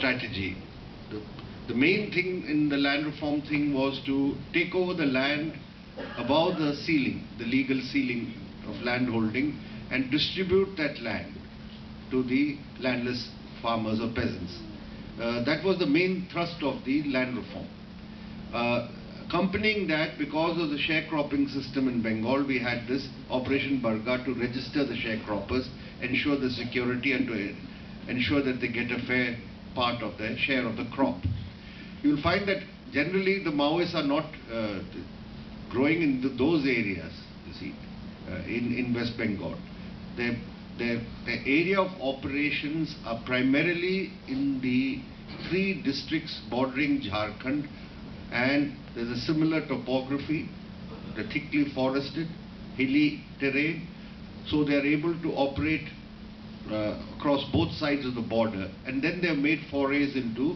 strategy. The main thing in the land reform thing was to take over the land above the ceiling, the legal ceiling of land holding, and distribute that land to the landless farmers or peasants. That was the main thrust of the land reform. Accompanying that, because of the sharecropping system in Bengal, we had this Operation Barga to register the sharecroppers, ensure the security, and to ensure that they get a fair part of their share of the crop. You will find that generally the Maoists are not growing in those areas, you see, in West Bengal. Their area of operations are primarily in the 3 districts bordering Jharkhand, and there's a similar topography, the thickly forested, hilly terrain, so they are able to operate across both sides of the border, and then they have made forays into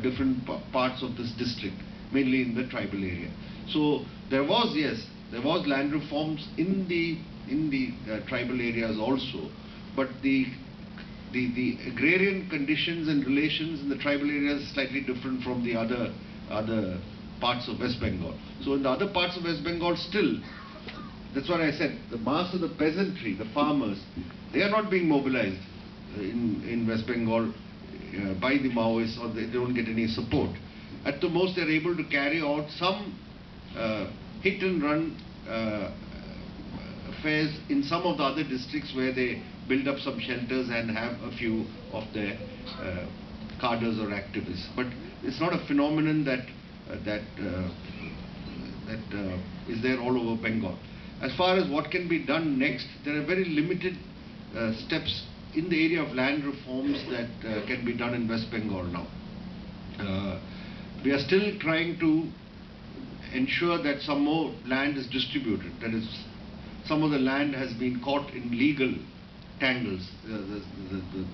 different parts of this district, mainly in the tribal area. So there was, yes, there was land reforms in the tribal areas also, but the agrarian conditions and relations in the tribal areas is slightly different from the other parts of West Bengal. So in the other parts of West Bengal still, that's what I said, the mass of the peasantry, the farmers, they are not being mobilized in West Bengal by the Maoists, or they don't get any support. At the most, they are able to carry out some hit and run affairs in some of the other districts where they build up some shelters and have a few of their cadres or activists. But it's not a phenomenon that is there all over Bengal. As far as what can be done next, there are very limited steps in the area of land reforms that can be done in West Bengal now. We are still trying to ensure that some more land is distributed. That is, some of the land has been caught in legal tangles. The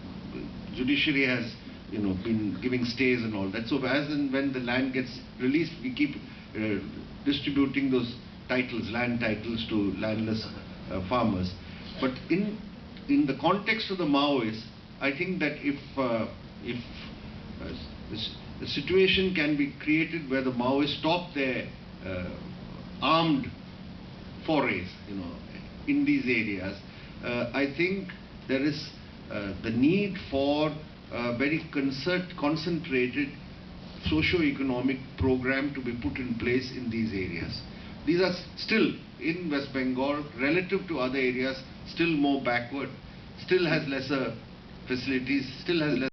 judiciary has, been giving stays and all that. So as and when the land gets released, we keep distributing those titles, land titles, to landless farmers. But in the context of the Maoists, I think that if the situation can be created where the Maoists stop their armed forays, in these areas, I think there is the need for a very concentrated socio-economic program to be put in place in these areas. These are still, in West Bengal, relative to other areas, still more backward, still has lesser facilities, still has less